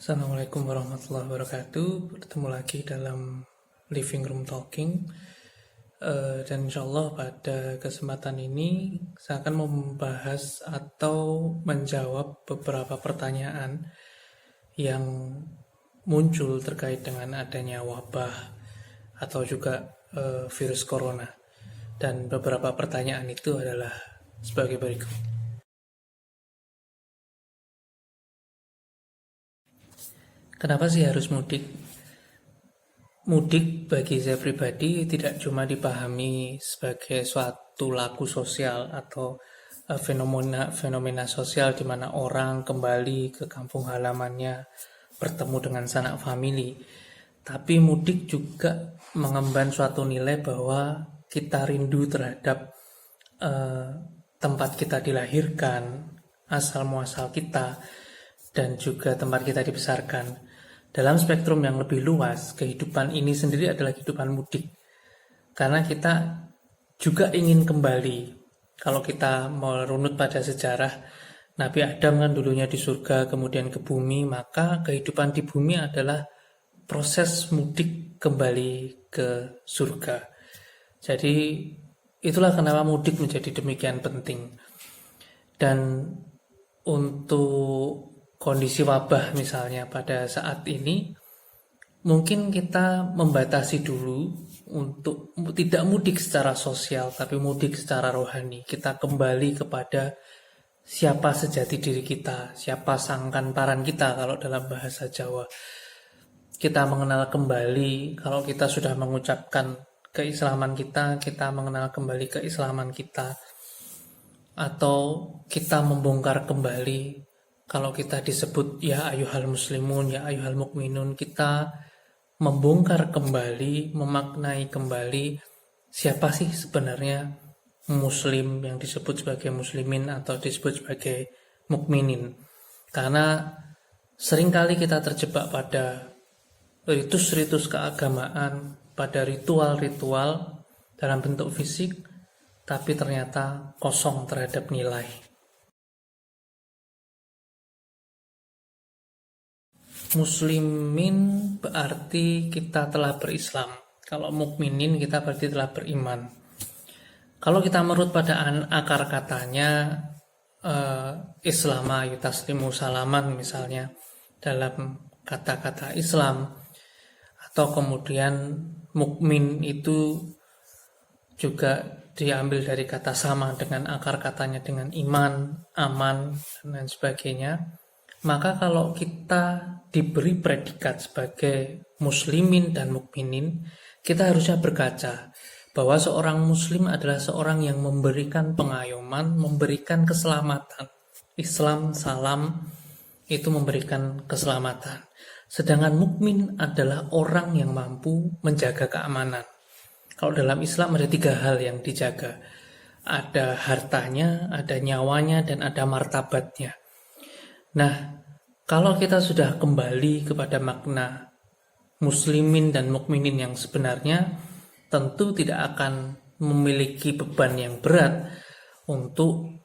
Assalamualaikum warahmatullahi wabarakatuh. Bertemu lagi dalam Living Room Talking. Dan insya Allah pada kesempatan ini saya akan membahas atau menjawab beberapa pertanyaan yang muncul terkait dengan adanya wabah atau juga virus corona. Dan beberapa pertanyaan itu adalah sebagai berikut. Kenapa sih harus mudik? Mudik bagi saya pribadi tidak cuma dipahami sebagai suatu laku sosial atau fenomena sosial di mana orang kembali ke kampung halamannya, bertemu dengan sanak famili. Tapi mudik juga mengemban suatu nilai bahwa kita rindu terhadap tempat kita dilahirkan, asal muasal kita, dan juga tempat kita dibesarkan. Dalam spektrum yang lebih luas, kehidupan ini sendiri adalah kehidupan mudik. Karena kita juga ingin kembali. Kalau kita merunut pada sejarah, Nabi Adam kan dulunya di surga, kemudian ke bumi, maka kehidupan di bumi adalah proses mudik kembali ke surga. Jadi itulah kenapa mudik menjadi demikian penting. Dan untuk kondisi wabah misalnya pada saat ini, mungkin kita membatasi dulu untuk tidak mudik secara sosial, tapi mudik secara rohani. Kita kembali kepada siapa sejati diri kita, siapa sangkan paran kita kalau dalam bahasa Jawa. Kita mengenal kembali, kalau kita sudah mengucapkan keislaman kita mengenal kembali keislaman kita. Atau kita membongkar kembali, kalau kita disebut ya ayyuhal muslimun, ya ayyuhal mukminun, kita membongkar kembali, memaknai kembali siapa sih sebenarnya muslim yang disebut sebagai muslimin atau disebut sebagai mukminin. Karena seringkali kita terjebak pada ritus-ritus keagamaan, pada ritual-ritual dalam bentuk fisik, tapi ternyata kosong terhadap nilai. Muslimin berarti kita telah berislam. Kalau mukminin kita berarti telah beriman. Kalau kita merut pada akar katanya, Islama yutaslimu salaman misalnya dalam kata-kata Islam, atau kemudian mukmin itu juga diambil dari kata sama dengan akar katanya dengan iman, aman, dan lain sebagainya. Maka kalau kita diberi predikat sebagai muslimin dan mukminin, kita harusnya berkaca bahwa seorang muslim adalah seorang yang memberikan pengayoman, memberikan keselamatan. Islam, salam, itu memberikan keselamatan. Sedangkan mukmin adalah orang yang mampu menjaga keamanan. Kalau dalam Islam ada 3 hal yang dijaga. Ada hartanya, ada nyawanya, dan ada martabatnya. Nah, kalau kita sudah kembali kepada makna muslimin dan mukminin yang sebenarnya, tentu tidak akan memiliki beban yang berat untuk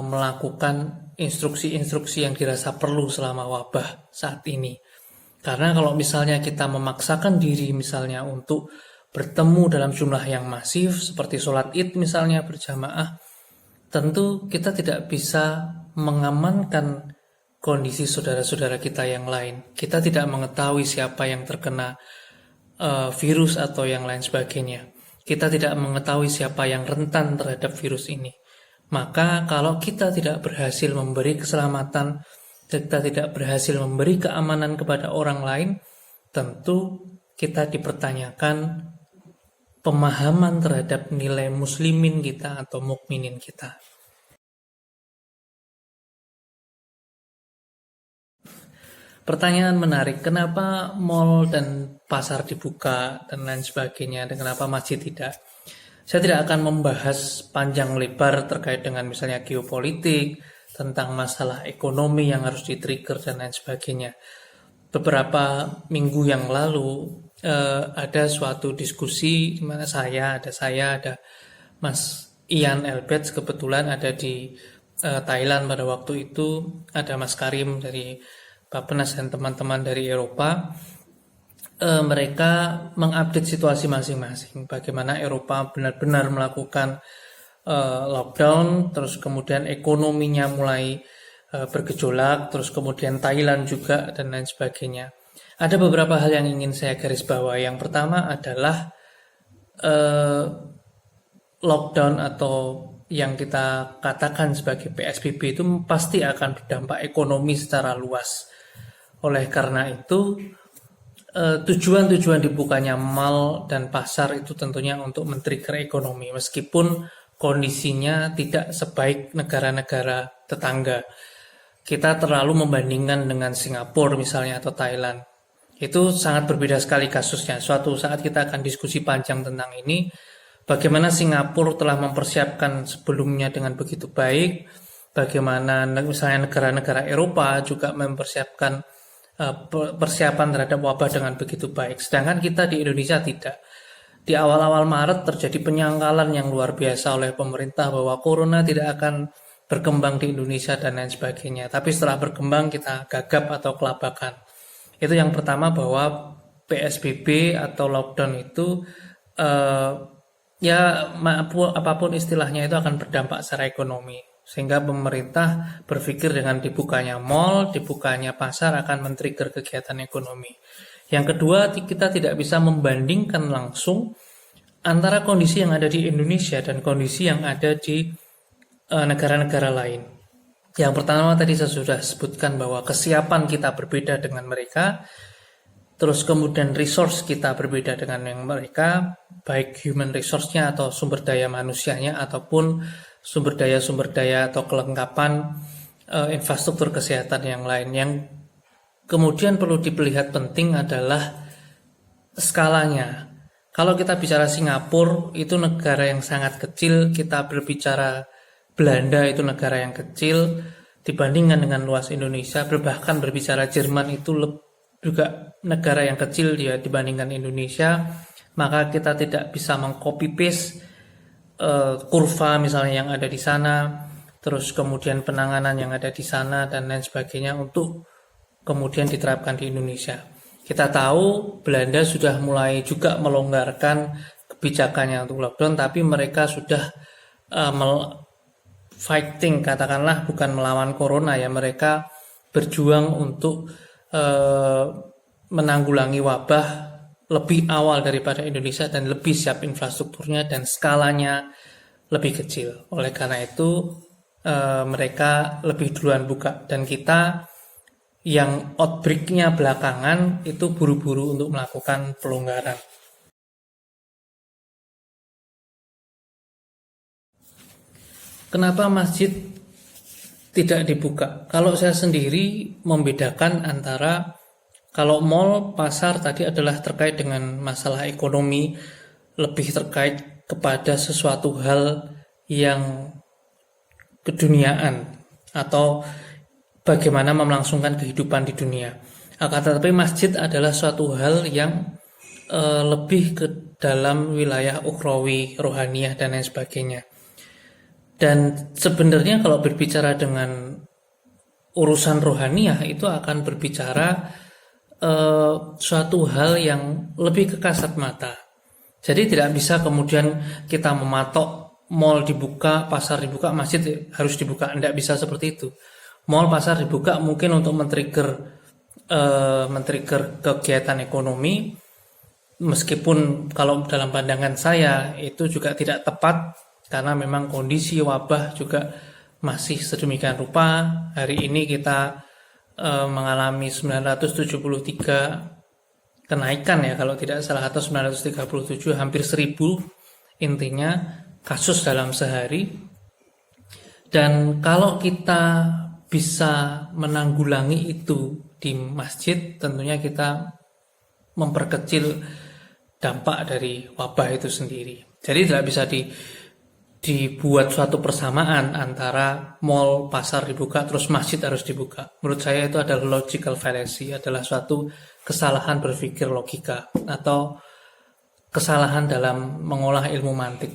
melakukan instruksi-instruksi yang dirasa perlu selama wabah saat ini. Karena kalau misalnya kita memaksakan diri misalnya untuk bertemu dalam jumlah yang masif, seperti sholat id misalnya berjamaah, tentu kita tidak bisa mengamankan kondisi saudara-saudara kita yang lain. Kita tidak mengetahui siapa yang terkena virus atau yang lain sebagainya. Kita tidak mengetahui siapa yang rentan terhadap virus ini. Maka kalau kita tidak berhasil memberi keselamatan, kita tidak berhasil memberi keamanan kepada orang lain, tentu kita dipertanyakan pemahaman terhadap nilai muslimin kita atau mukminin kita. Pertanyaan menarik, kenapa mal dan pasar dibuka dan lain sebagainya, dan kenapa masjid tidak? Saya tidak akan membahas panjang lebar terkait dengan misalnya geopolitik, tentang masalah ekonomi yang harus di-trigger dan lain sebagainya. Beberapa minggu yang lalu ada suatu diskusi di mana ada Mas Ian Elbets, kebetulan ada di Thailand pada waktu itu, ada Mas Karim dari Bappenas dan teman-teman dari Eropa, mereka mengupdate situasi masing-masing. Bagaimana Eropa benar-benar melakukan lockdown, terus kemudian ekonominya mulai bergejolak, terus kemudian Thailand juga, dan lain sebagainya. Ada beberapa hal yang ingin saya garis bawahi. Yang pertama adalah lockdown atau yang kita katakan sebagai PSBB itu pasti akan berdampak ekonomi secara luas. Oleh karena itu, tujuan-tujuan dibukanya mal dan pasar itu tentunya untuk men-trigger ekonomi, meskipun kondisinya tidak sebaik negara-negara tetangga. Kita terlalu membandingkan dengan Singapura misalnya atau Thailand. Itu sangat berbeda sekali kasusnya. Suatu saat kita akan diskusi panjang tentang ini. Bagaimana Singapura telah mempersiapkan sebelumnya dengan begitu baik. Bagaimana misalnya negara-negara Eropa juga mempersiapkan persiapan terhadap wabah dengan begitu baik. Sedangkan kita di Indonesia tidak. Di awal-awal Maret terjadi penyangkalan yang luar biasa oleh pemerintah bahwa corona tidak akan berkembang di Indonesia dan lain sebagainya. Tapi setelah berkembang kita gagap atau kelabakan. Itu yang pertama, bahwa PSBB atau lockdown itu ya apapun istilahnya itu akan berdampak secara ekonomi. Sehingga pemerintah berpikir dengan dibukanya mal, dibukanya pasar akan men-trigger kegiatan ekonomi. Yang kedua, kita tidak bisa membandingkan langsung antara kondisi yang ada di Indonesia dan kondisi yang ada di negara-negara lain. Yang pertama tadi saya sudah sebutkan bahwa kesiapan kita berbeda dengan mereka, terus kemudian resource kita berbeda dengan yang mereka, baik human resource-nya atau sumber daya manusianya ataupun sumber daya atau kelengkapan infrastruktur kesehatan yang lain. Yang kemudian perlu dilihat penting adalah skalanya. Kalau kita bicara Singapura itu negara yang sangat kecil, kita berbicara Belanda itu negara yang kecil dibandingkan dengan luas Indonesia, bahkan berbicara Jerman itu juga negara yang kecil dia dibandingkan Indonesia, maka kita tidak bisa mengcopy paste kurva misalnya yang ada di sana, terus kemudian penanganan yang ada di sana dan lain sebagainya untuk kemudian diterapkan di Indonesia. Kita tahu Belanda sudah mulai juga melonggarkan kebijakannya untuk lockdown, tapi mereka sudah fighting, katakanlah bukan melawan corona ya, mereka berjuang untuk menanggulangi wabah lebih awal daripada Indonesia dan lebih siap infrastrukturnya dan skalanya lebih kecil. Oleh karena itu mereka lebih duluan buka, dan kita yang outbreak-nya belakangan itu buru-buru untuk melakukan pelonggaran. Kenapa masjid tidak dibuka? Kalau saya sendiri membedakan antara kalau mal, pasar tadi adalah terkait dengan masalah ekonomi, lebih terkait kepada sesuatu hal yang keduniaan atau bagaimana melangsungkan kehidupan di dunia. Akan tetapi masjid adalah suatu hal yang lebih ke dalam wilayah ukhrawi, rohaniyah dan lain sebagainya. Dan sebenarnya kalau berbicara dengan urusan rohaniyah itu akan berbicara suatu hal yang lebih ke kasat mata. Jadi tidak bisa kemudian kita mematok mal dibuka, pasar dibuka, masjid harus dibuka. Tidak bisa seperti itu. Mal, pasar dibuka mungkin untuk men-trigger kegiatan ekonomi, meskipun kalau dalam pandangan saya itu juga tidak tepat karena memang kondisi wabah juga masih sedemikian rupa. Hari ini kita mengalami 973 kenaikan ya kalau tidak salah, atau 937, hampir 1000 intinya kasus dalam sehari. Dan kalau kita bisa menanggulangi itu di masjid, tentunya kita memperkecil dampak dari wabah itu sendiri. Jadi tidak bisa dibuat suatu persamaan antara mal, pasar dibuka terus masjid harus dibuka. Menurut saya itu adalah logical fallacy, adalah suatu kesalahan berpikir logika atau kesalahan dalam mengolah ilmu mantik.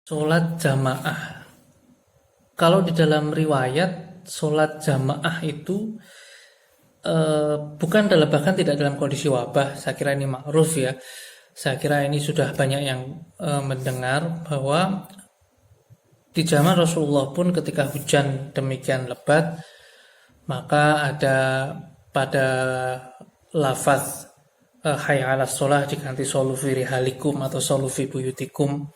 Sholat jamaah, kalau di dalam riwayat sholat jamaah itu bukan dalam, bahkan tidak dalam kondisi wabah. Saya kira ini ma'ruf ya. Saya kira ini sudah banyak yang mendengar bahwa di zaman Rasulullah pun ketika hujan demikian lebat, maka ada pada lafaz hayya 'alas shalah diganti shollu fi rihalikum atau shollu fi buyutikum,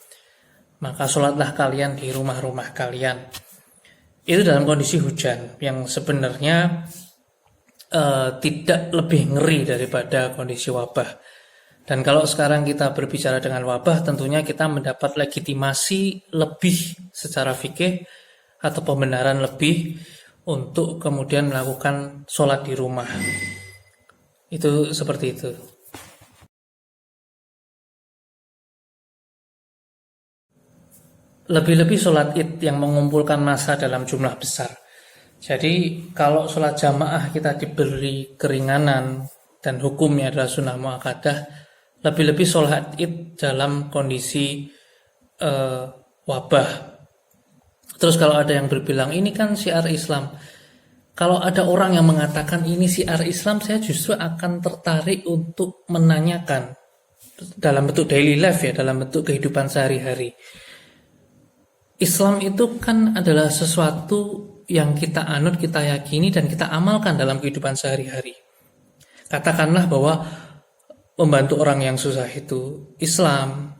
maka sholatlah kalian di rumah-rumah kalian. Itu dalam kondisi hujan yang sebenarnya tidak lebih ngeri daripada kondisi wabah. Dan kalau sekarang kita berbicara dengan wabah, tentunya kita mendapat legitimasi lebih secara fikih atau pembenaran lebih untuk kemudian melakukan sholat di rumah. Itu seperti itu. Lebih-lebih sholat id yang mengumpulkan massa dalam jumlah besar. Jadi kalau sholat jamaah kita diberi keringanan dan hukumnya adalah sunnah muakkadah, lebih-lebih sholat id dalam kondisi wabah. Terus kalau ada yang berbilang ini kan syiar Islam, kalau ada orang yang mengatakan ini syiar Islam, saya justru akan tertarik untuk menanyakan dalam bentuk daily life ya, dalam bentuk kehidupan sehari-hari. Islam itu kan adalah sesuatu yang kita anut, kita yakini, dan kita amalkan dalam kehidupan sehari-hari. Katakanlah bahwa membantu orang yang susah itu Islam.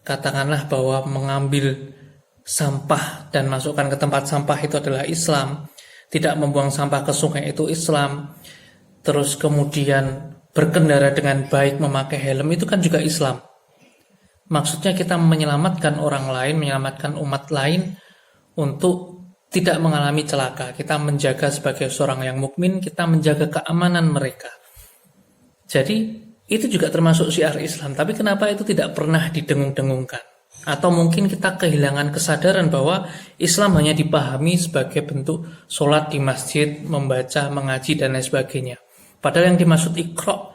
Katakanlah bahwa mengambil sampah dan masukkan ke tempat sampah itu adalah Islam. Tidak membuang sampah ke sungai itu Islam. Terus kemudian berkendara dengan baik, memakai helm itu kan juga Islam. Maksudnya kita menyelamatkan orang lain, menyelamatkan umat lain untuk tidak mengalami celaka. Kita menjaga sebagai seorang yang mukmin, kita menjaga keamanan mereka. Jadi itu juga termasuk syiar Islam. Tapi kenapa itu tidak pernah didengung-dengungkan? Atau mungkin kita kehilangan kesadaran bahwa Islam hanya dipahami sebagai bentuk sholat di masjid, membaca, mengaji, dan lain sebagainya. Padahal yang dimaksud Iqra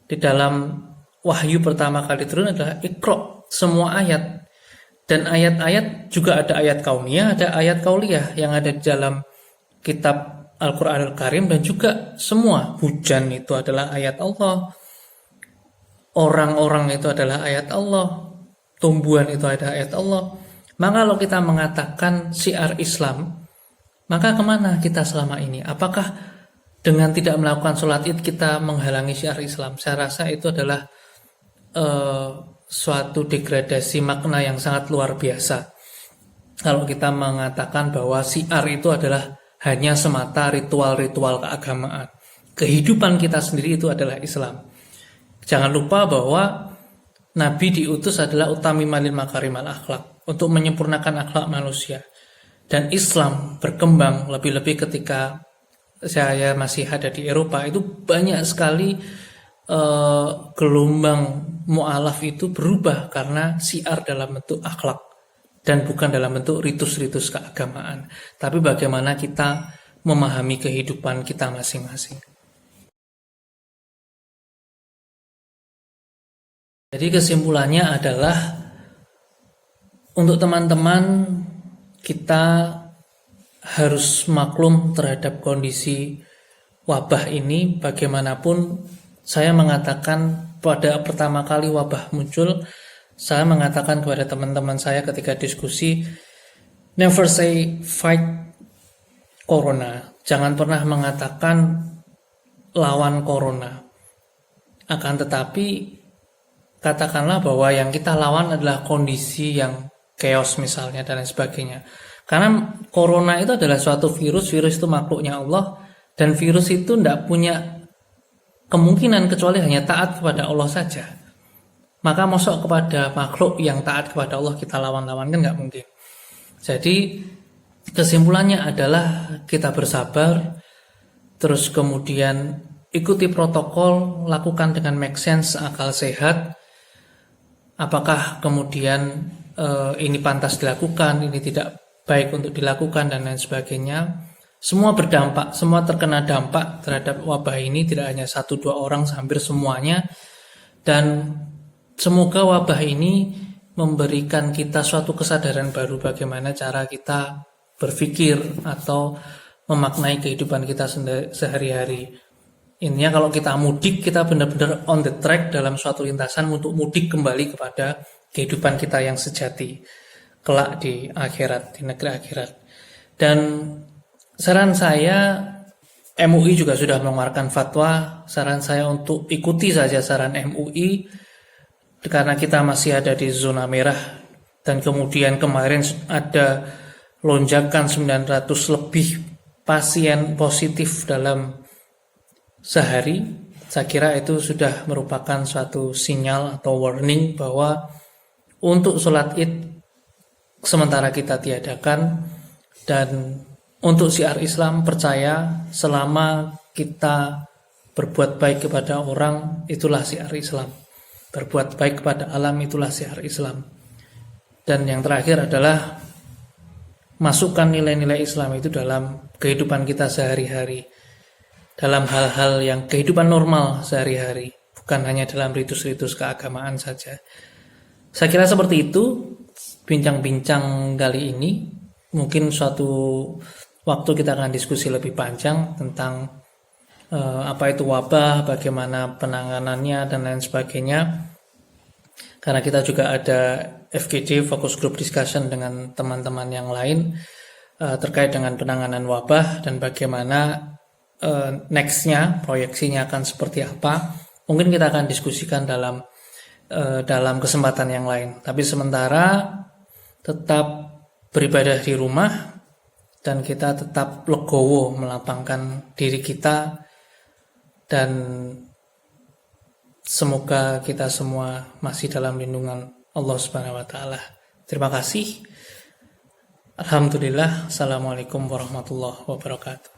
di dalam wahyu pertama kali turun adalah Iqra, semua ayat. Dan ayat-ayat juga ada ayat kauniyah, ada ayat kauliyah yang ada di dalam kitab Al-Quranul Karim, dan juga semua hujan itu adalah ayat Allah, orang-orang itu adalah ayat Allah, tumbuhan itu ada ayat Allah. Maka kalau kita mengatakan syiar Islam, maka kemana kita selama ini? Apakah dengan tidak melakukan sholat id kita menghalangi syiar Islam? Saya rasa itu adalah suatu degradasi makna yang sangat luar biasa. Kalau kita mengatakan bahwa syiar itu adalah hanya semata ritual-ritual keagamaan, kehidupan kita sendiri itu adalah Islam. Jangan lupa bahwa Nabi diutus adalah utamiman lil makarimal akhlak, untuk menyempurnakan akhlak manusia. Dan Islam berkembang lebih-lebih ketika saya masih ada di Eropa, itu banyak sekali gelombang mu'alaf itu berubah karena syiar dalam bentuk akhlak dan bukan dalam bentuk ritus-ritus keagamaan, tapi bagaimana kita memahami kehidupan kita masing-masing. Jadi kesimpulannya adalah untuk teman-teman kita harus maklum terhadap kondisi wabah ini. Bagaimanapun saya mengatakan pada pertama kali wabah muncul, saya mengatakan kepada teman-teman saya ketika diskusi, never say fight corona. Jangan pernah mengatakan lawan corona. Akan tetapi katakanlah bahwa yang kita lawan adalah kondisi yang chaos misalnya dan lain sebagainya. Karena corona itu adalah suatu virus itu makhluknya Allah, dan virus itu tidak punya kemungkinan kecuali hanya taat kepada Allah saja. Maka masuk kepada makhluk yang taat kepada Allah kita lawan-lawan kan nggak mungkin. Jadi kesimpulannya adalah kita bersabar, terus kemudian ikuti protokol, lakukan dengan make sense, akal sehat. Apakah kemudian ini pantas dilakukan, ini tidak baik untuk dilakukan dan lain sebagainya. Semua berdampak, semua terkena dampak terhadap wabah ini, tidak hanya 1-2 orang, hampir semuanya. Dan semoga wabah ini memberikan kita suatu kesadaran baru bagaimana cara kita berpikir atau memaknai kehidupan kita sehari-hari. Intinya kalau kita mudik, kita benar-benar on the track dalam suatu lintasan untuk mudik kembali kepada kehidupan kita yang sejati kelak di akhirat, di negeri akhirat. Dan saran saya, MUI juga sudah mengeluarkan fatwa. Saran saya untuk ikuti saja saran MUI, karena kita masih ada di zona merah. Dan kemudian kemarin ada lonjakan 900 lebih pasien positif dalam sehari. Saya kira itu sudah merupakan suatu sinyal atau warning bahwa untuk sholat id sementara kita tiadakan, dan untuk syiar Islam percaya selama kita berbuat baik kepada orang itulah syiar Islam, berbuat baik kepada alam itulah syiar Islam. Dan yang terakhir adalah masukkan nilai-nilai Islam itu dalam kehidupan kita sehari-hari, dalam hal-hal yang kehidupan normal sehari-hari, bukan hanya dalam ritus-ritus keagamaan saja. Saya kira seperti itu bincang-bincang kali ini. Mungkin suatu waktu kita akan diskusi lebih panjang tentang apa itu wabah, bagaimana penanganannya, dan lain sebagainya. Karena kita juga ada FGD, Focus Group Discussion, dengan teman-teman yang lain terkait dengan penanganan wabah dan bagaimana nextnya, proyeksinya akan seperti apa. Mungkin kita akan diskusikan dalam kesempatan yang lain. Tapi sementara tetap beribadah di rumah, dan kita tetap legowo melapangkan diri kita, dan semoga kita semua masih dalam lindungan Allah Subhanahu wa taala. Terima kasih. Alhamdulillah. Assalamualaikum warahmatullahi wabarakatuh.